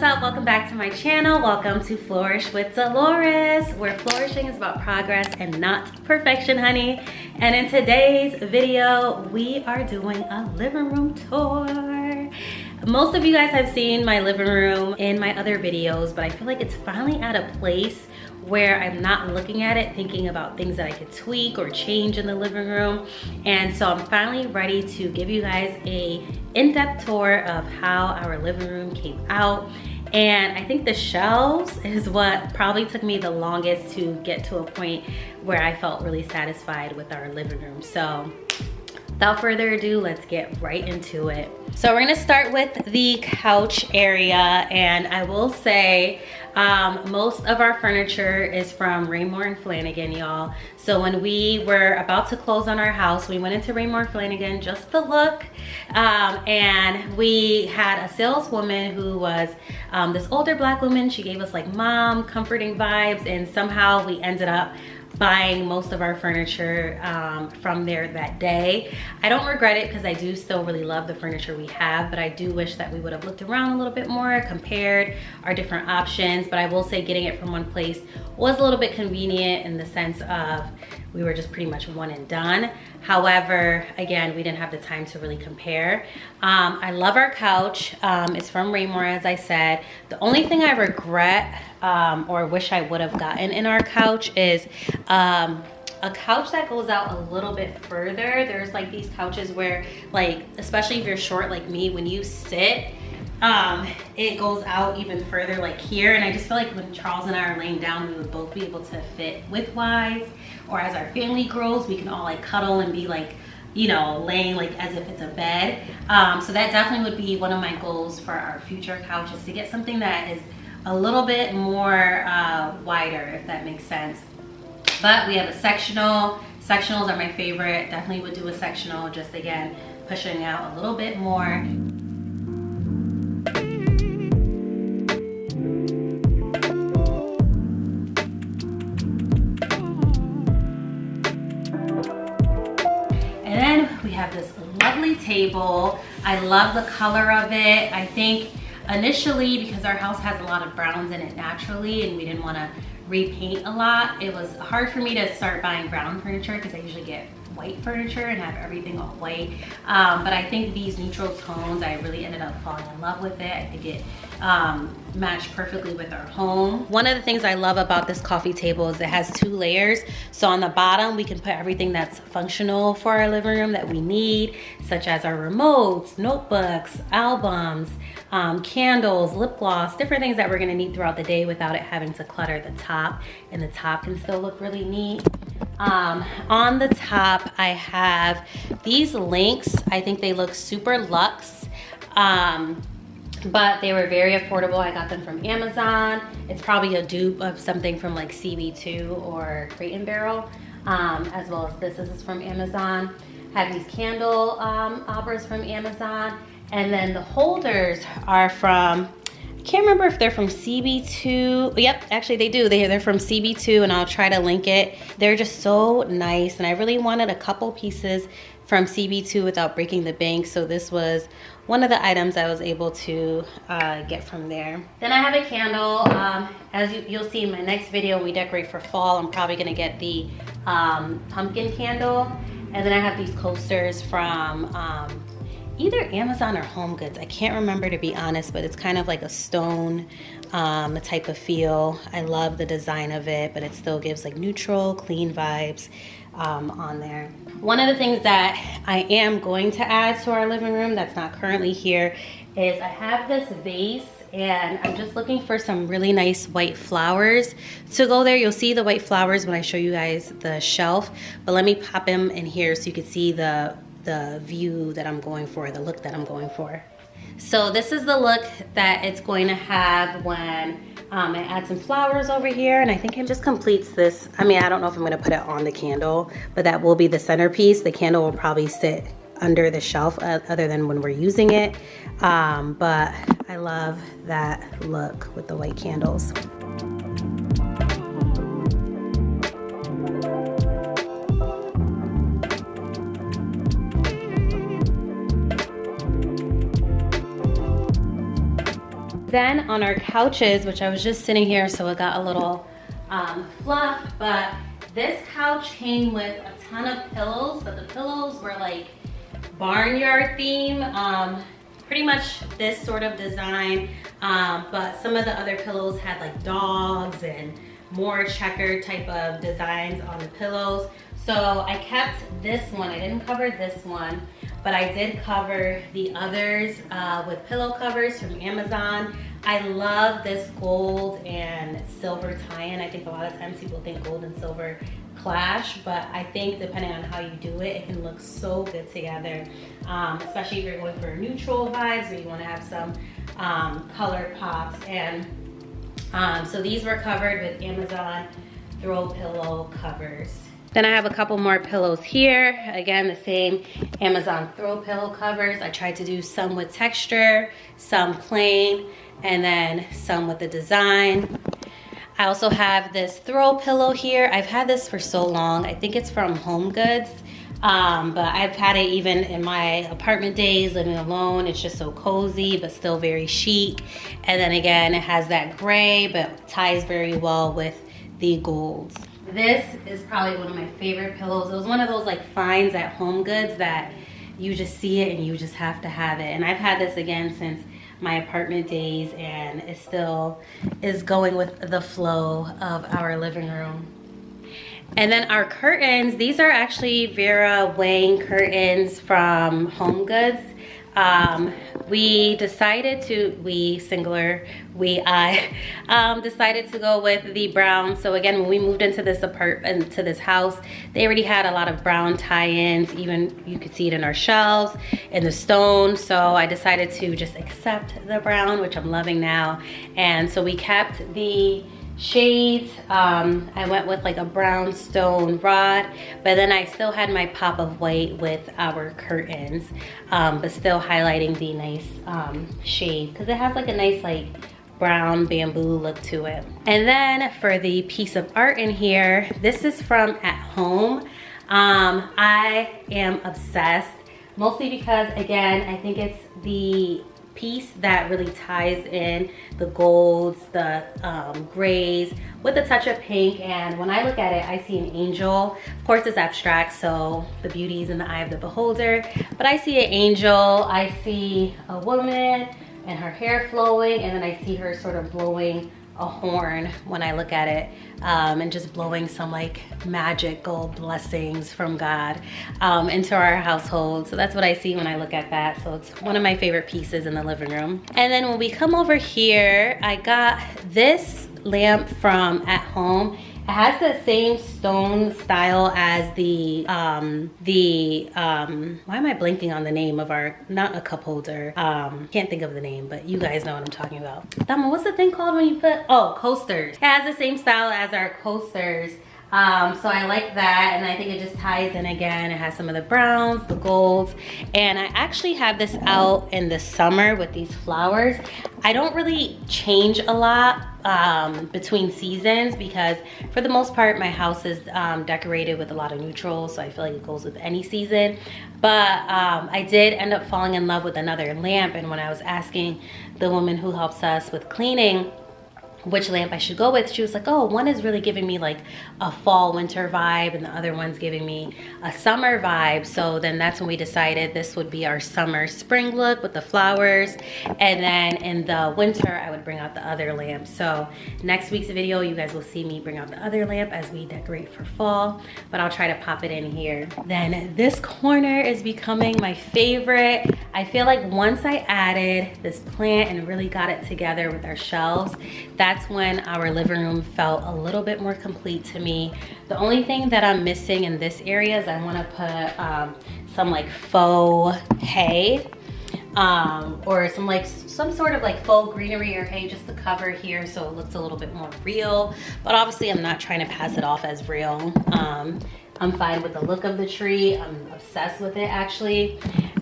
what's up? Welcome back to my channel. Welcome to Flourish with Delores, where flourishing is about progress and not perfection, honey. And in today's video, we are doing a living room tour. Most of you guys have seen my living room in my other videos, but I feel like it's finally at a place where I'm not looking at it thinking about things that I could tweak or change in the living room. And so I'm finally ready to give you guys a in-depth tour of how our living room came out. And I think the shelves is what probably took me the longest to get to a point where I felt really satisfied with our living room. So without further ado, let's get right into it. So we're gonna start with the couch area, and I will say most of our furniture is from Raymour and Flanigan, y'all. So when we were about to close on our house, we went into Raymour and Flanigan just to look, and we had a saleswoman who was this older Black woman. She gave us like mom comforting vibes, and somehow we ended up buying most of our furniture from there that day. I don't regret it because I do still really love the furniture we have, but I do wish that we would have looked around a little bit more, compared our different options. But I will say getting it from one place was a little bit convenient in the sense of we were just pretty much one and done. However, again, we didn't have the time to really compare. I love our couch. It's from Raymour, as I said. The only thing I regret or wish I would have gotten in our couch is a couch that goes out a little bit further. There's like these couches where, like, especially if you're short like me, when you sit, it goes out even further, like here. And I just feel like when Charles and I are laying down, we would both be able to fit widthwise, or as our family grows, we can all like cuddle and be like, you know, laying like as if it's a bed. So that definitely would be one of my goals for our future couch, is to get something that is a little bit more wider, if that makes sense. But we have a sectional. Sectionals are my favorite. Definitely would do a sectional, just again, pushing out a little bit more. And then we have this lovely table. I love the color of it. I think initially, because our house has a lot of browns in it naturally and we didn't want to repaint a lot, it was hard for me to start buying brown furniture because I usually get white furniture and have everything all white. But I think these neutral tones, I really ended up falling in love with it. I think it matched perfectly with our home. One of the things I love about this coffee table is it has 2 layers. So on the bottom, we can put everything that's functional for our living room that we need, such as our remotes, notebooks, albums, candles, lip gloss, different things that we're gonna need throughout the day without it having to clutter the top. And the top can still look really neat. On the top, I have these links. I think they look super luxe, but they were very affordable. I got them from Amazon. It's probably a dupe of something from like CB2 or Crate and Barrel, as well as this is from Amazon. Have these candle arbors from Amazon. And then the holders are from, I can't remember if they're from CB2. Yep, actually they do. They're from CB2, and I'll try to link it. They're just so nice, and I really wanted a couple pieces from CB2 without breaking the bank, so this was one of the items I was able to get from there. Then I have a candle. As you'll see in my next video, when we decorate for fall, I'm probably gonna get the pumpkin candle. And then I have these coasters from either Amazon or Homegoods. I can't remember, to be honest, but it's kind of like a stone type of feel. I love the design of it, but it still gives like neutral, clean vibes on there. One of the things that I am going to add to our living room that's not currently here is I have this vase, and I'm just looking for some really nice white flowers to go there. You'll see the white flowers when I show you guys the shelf, but let me pop them in here so you can see the view that I'm going for, the look that I'm going for. So this is the look that it's going to have when I add some flowers over here, and I think it just completes this. I mean, I don't know if I'm gonna put it on the candle, but that will be the centerpiece. The candle will probably sit under the shelf other than when we're using it. But I love that look with the white candles. Then on our couches, which I was just sitting here, so it got a little fluffed, but this couch came with a ton of pillows, but the pillows were like barnyard theme, pretty much this sort of design, but some of the other pillows had like dogs and more checkered type of designs on the pillows. So I kept this one. I didn't cover this one, but I did cover the others with pillow covers from Amazon. I love this gold and silver tie-in. I think a lot of times people think gold and silver clash, but I think depending on how you do it, it can look so good together, especially if you're going for neutral vibes or you want to have some color pops. And so these were covered with Amazon throw pillow covers. Then I have a couple more pillows here. Again, the same Amazon throw pillow covers. I tried to do some with texture, some plain, and then some with the design. I also have this throw pillow here. I've had this for so long. I think it's from Homegoods, but I've had it even in my apartment days, living alone. It's just so cozy, but still very chic. And then again, it has that gray, but ties very well with the golds. This is probably one of my favorite pillows. It was one of those like finds at HomeGoods that you just see it and you just have to have it. And I've had this again since my apartment days, and it still is going with the flow of our living room. And then our curtains, these are actually Vera Wang curtains from HomeGoods. I decided to go with the brown. So again, when we moved into this house, they already had a lot of brown tie-ins. Even you could see it in our shelves, in the stone. So I decided to just accept the brown, which I'm loving now. And so we kept the shades. I went with like a brown stone rod, but then I still had my pop of white with our curtains, but still highlighting the nice shade, because it has like a nice like brown bamboo look to it. And then for the piece of art in here, this is from At Home. I am obsessed, mostly because again, I think it's the piece that really ties in the golds, the grays with a touch of pink. And when I look at it, I see an angel. Of course it's abstract, so the beauty is in the eye of the beholder, but I see an angel, I see a woman and her hair flowing, and then I see her sort of blowing a horn when I look at it, and just blowing some like magical blessings from God into our household. So that's what I see when I look at that. So it's one of my favorite pieces in the living room. And then when we come over here, I got this lamp from At Home. It has the same stone style as the why am I blanking on the name of our, not a cup holder, can't think of the name, but you guys know what I'm talking about. Dama, what's the thing called when you put, oh, coasters. It has the same style as our coasters. So I like that, and I think it just ties in again. It has some of the browns, the golds, and I actually have this out in the summer with these flowers. I don't really change a lot between seasons, because for the most part my house is decorated with a lot of neutrals, so I feel like it goes with any season. But I did end up falling in love with another lamp, and when I was asking the woman who helps us with cleaning which lamp I should go with, she was like, oh, one is really giving me like a fall winter vibe and the other one's giving me a summer vibe. So then that's when we decided this would be our summer spring look with the flowers, and then in the winter I would bring out the other lamp. So next week's video you guys will see me bring out the other lamp as we decorate for fall, but I'll try to pop it in here. Then this corner is becoming my favorite. I feel like once I added this plant and really got it together with our shelves, that's when our living room felt a little bit more complete to me. The only thing that I'm missing in this area is I want to put some like faux hay, or some sort of like faux greenery or hay just to cover here so it looks a little bit more real. But obviously I'm not trying to pass it off as real. I'm fine with the look of the tree. I'm obsessed with it actually.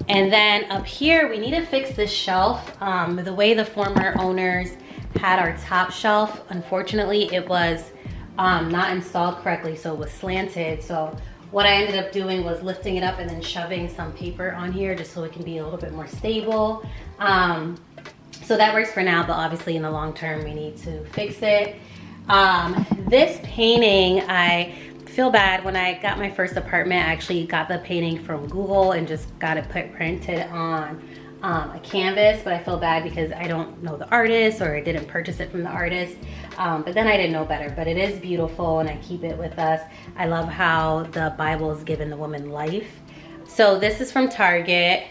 And then up here we need to fix this shelf. The way the former owners had our top shelf, unfortunately it was not installed correctly, so it was slanted. So what I ended up doing was lifting it up and then shoving some paper on here just so it can be a little bit more stable. So that works for now, but obviously in the long term, we need to fix it. This painting, I feel bad. When I got my first apartment, I actually got the painting from Google and just got it printed on a canvas, but I feel bad because I don't know the artist, or I didn't purchase it from the artist. But then I didn't know better, but it is beautiful and I keep it with us. I love how the Bible is giving the woman life. So this is from Target.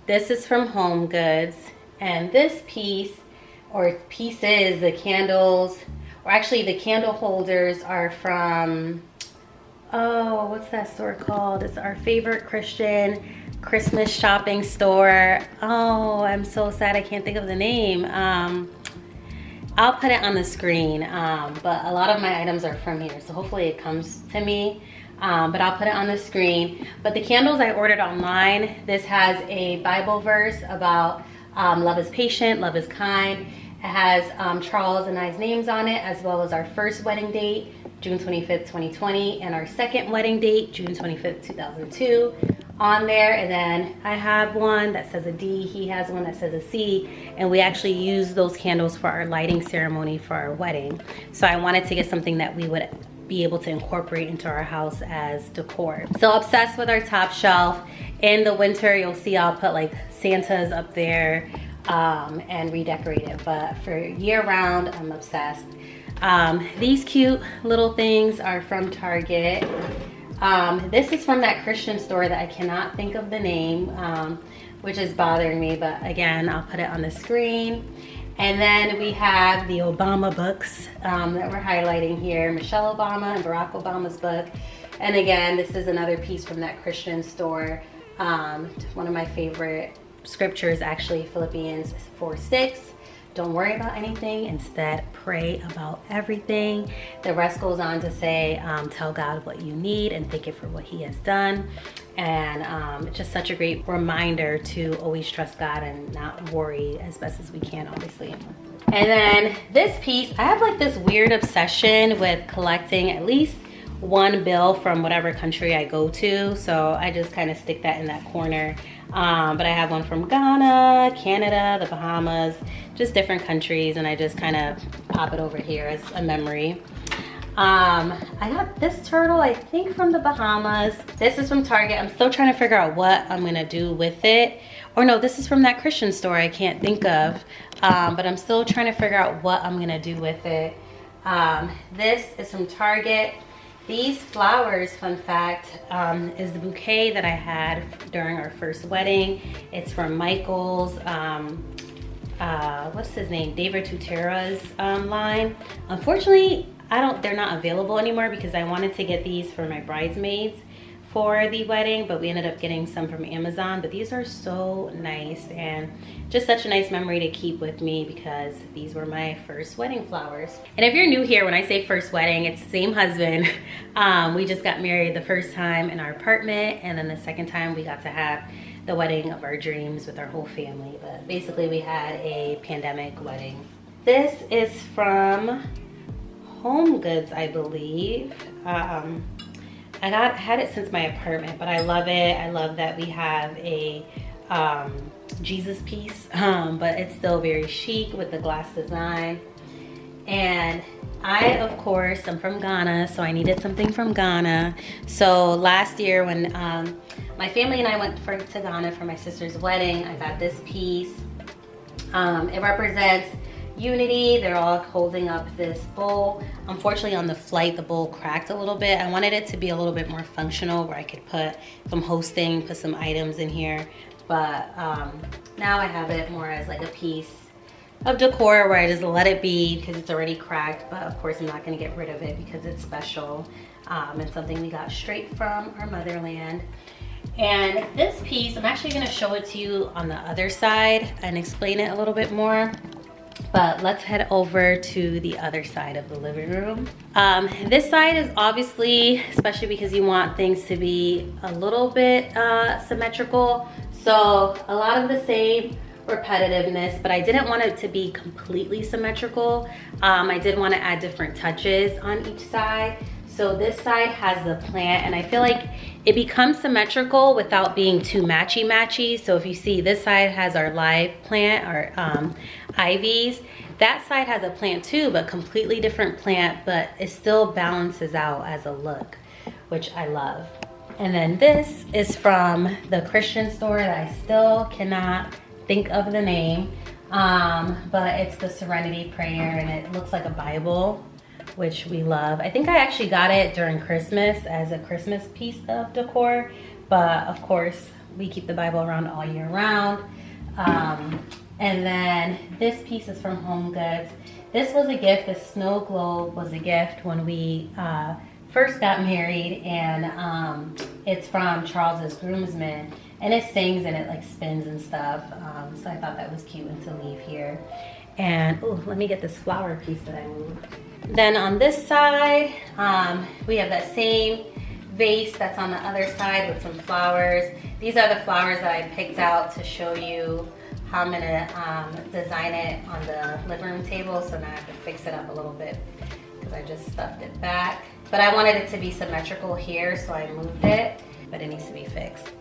This is from Homegoods. And this piece, or pieces, the candles, or actually the candle holders are from, oh, what's that store called? It's our favorite Christian Christmas shopping store. Oh, I'm so sad I can't think of the name. I'll put it on the screen, but a lot of my items are from here, so hopefully it comes to me. But I'll put it on the screen. But the candles I ordered online, this has a Bible verse about love is patient, love is kind. It has Charles and I's names on it, as well as our first wedding date, June 25th, 2020, and our second wedding date, June 25th, 2002 on there. And then I have one that says a D, he has one that says a C, and we actually use those candles for our lighting ceremony for our wedding. So I wanted to get something that we would be able to incorporate into our house as decor. So obsessed with our top shelf. In the winter, you'll see I'll put like Santas up there and redecorate it, but for year round, I'm obsessed. These cute little things are from Target. This is from that Christian store that I cannot think of the name, which is bothering me, but again, I'll put it on the screen. And then we have the Obama books that we're highlighting here, Michelle Obama and Barack Obama's book. And again, this is another piece from that Christian store. One of my favorite scriptures, actually, Philippians 4:6. Don't worry about anything, instead pray about everything. The rest goes on to say, tell God what you need and thank it for what he has done. And it's just such a great reminder to always trust God and not worry as best as we can, obviously. And then this piece, I have like this weird obsession with collecting at least one bill from whatever country I go to. So I just kind of stick that in that corner. But I have one from Ghana, Canada, the Bahamas, just different countries, and I just kind of pop it over here as a memory. I got this turtle, I think from the Bahamas. This is from Target. I'm still trying to figure out what I'm gonna do with it. Or no, this is from that Christian store I can't think of. But I'm still trying to figure out what I'm gonna do with it. This is from Target. These flowers, fun fact, is the bouquet that I had during our first wedding. It's from Michael's, what's his name? David Tutera's line. Unfortunately, they're not available anymore because I wanted to get these for my bridesmaids for the wedding, but we ended up getting some from Amazon. But these are so nice and just such a nice memory to keep with me because these were my first wedding flowers. And if you're new here, when I say first wedding, it's the same husband. We just got married the first time in our apartment, and then the second time we got to have the wedding of our dreams with our whole family. But basically we had a pandemic wedding. This is from Homegoods, I believe. I had it since my apartment, but I love it. I love that we have a Jesus piece, but it's still very chic with the glass design. And I, of course, I'm from Ghana, so I needed something from Ghana. So last year when my family and I went to Ghana for my sister's wedding, I got this piece. It represents unity. They're all holding up this bowl. Unfortunately, on the flight, the bowl cracked a little bit. I wanted it to be a little bit more functional where I could put, if I'm hosting, put some items in here. But now I have it more as like a piece of decor where I just let it be because it's already cracked. But of course, I'm not gonna get rid of it because it's special and something we got straight from our motherland. And this piece, I'm actually gonna show it to you on the other side and explain it a little bit more. But let's head over to the other side of the living room. This side is obviously, especially because you want things to be a little bit symmetrical. So a lot of the same repetitiveness, but I didn't want it to be completely symmetrical. I did want to add different touches on each side. So this side has the plant, and I feel like it becomes symmetrical without being too matchy-matchy. So if you see, this side has our live plant, our ivies. That side has a plant too, but completely different plant, but it still balances out as a look, which I love. And then this is from the Christian store that I still cannot think of the name, but it's the Serenity Prayer, and it looks like a Bible, which we love. I think I actually got it during Christmas as a Christmas piece of decor, but of course we keep the Bible around all year round. And then this piece is from Homegoods. This was a gift. The snow globe was a gift when we first got married, and it's from Charles's groomsmen, and it sings and it like spins and stuff. So I thought that was cute and to leave here. And oh, let me get this flower piece that I moved. Then on this side, we have that same vase that's on the other side with some flowers. These are the flowers that I picked out to show you how I'm gonna design it on the living room table. So now I have to fix it up a little bit because I just stuffed it back. But I wanted it to be symmetrical here, so I moved it, but it needs to be fixed.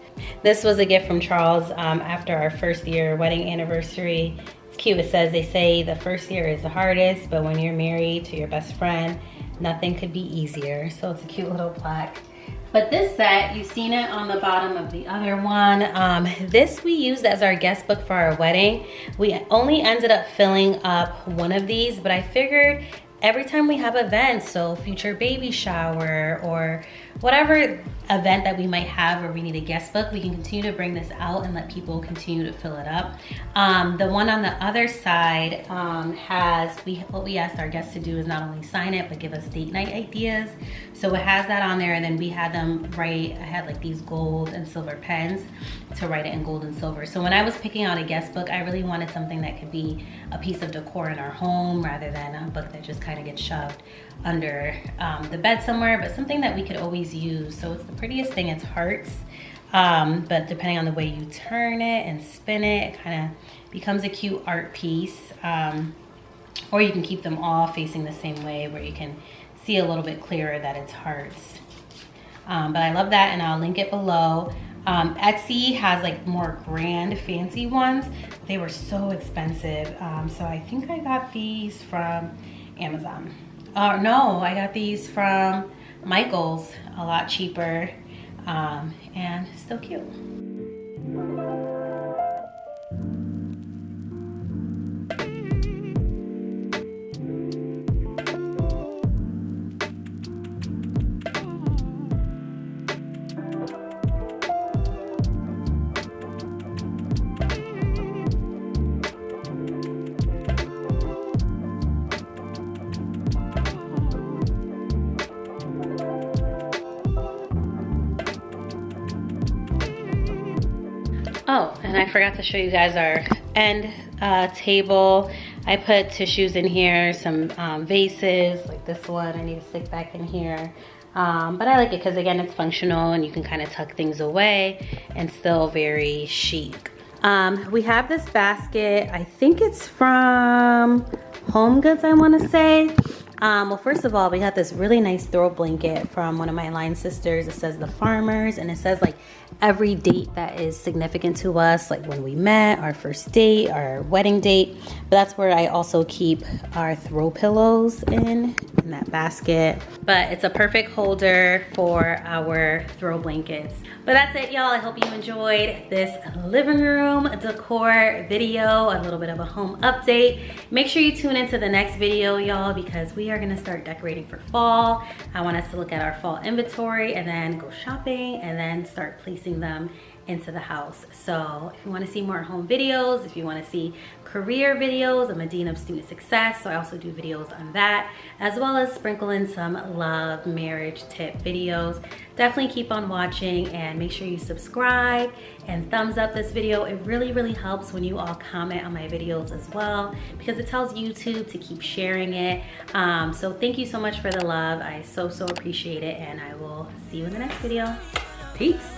This was a gift from Charles after our first year wedding anniversary. It's cute. It says, they say the first year is the hardest, but when you're married to your best friend, nothing could be easier. So it's a cute little plaque. But this set, you've seen it on the bottom of the other one. This we used as our guest book for our wedding. We only ended up filling up one of these, but I figured every time we have events, so future baby shower or whatever event that we might have where we need a guest book, we can continue to bring this out and let people continue to fill it up. The one on the other side has, what we asked our guests to do is not only sign it, but give us date night ideas. So it has that on there, and then we had them write, I had like these gold and silver pens to write it in gold and silver. So when I was picking out a guest book, I really wanted something that could be a piece of decor in our home rather than a book that just kind of gets shoved under the bed somewhere, but something that we could always use. So it's the prettiest thing, it's hearts, but depending on the way you turn it and spin it, it kind of becomes a cute art piece. Or you can keep them all facing the same way where you can see a little bit clearer that it's hearts. But I love that, and I'll link it below. Etsy has like more grand fancy ones. They were so expensive. So I think I got these from Amazon. No, I got these from Michael's, a lot cheaper, and still cute. Oh, and I forgot to show you guys our end table. I put tissues in here, some vases, like this one I need to stick back in here. But I like it because, again, it's functional and you can kind of tuck things away and still very chic. We have this basket. I think it's from Homegoods, I want to say. Well, first of all, we got this really nice throw blanket from one of my line sisters. It says The Farmers, and it says like every date that is significant to us, like when we met, our first date, our wedding date. But that's where I also keep our throw pillows in that basket. But it's a perfect holder for our throw blankets. But that's it, y'all. I hope you enjoyed this living room decor video, a little bit of a home update. Make sure you tune into the next video, y'all, because we are gonna start decorating for fall. I want us to look at our fall inventory and then go shopping and then start placing them into the house. So if you want to see more home videos, if you want to see career videos, I'm a Dean of Student Success, so I also do videos on that, as well as sprinkle in some love marriage tip videos. Definitely keep on watching and make sure you subscribe and thumbs up this video. It really helps when you all comment on my videos as well, because it tells YouTube to keep sharing it. So thank you so much for the love. I so appreciate it, and I will see you in the next video. Peace.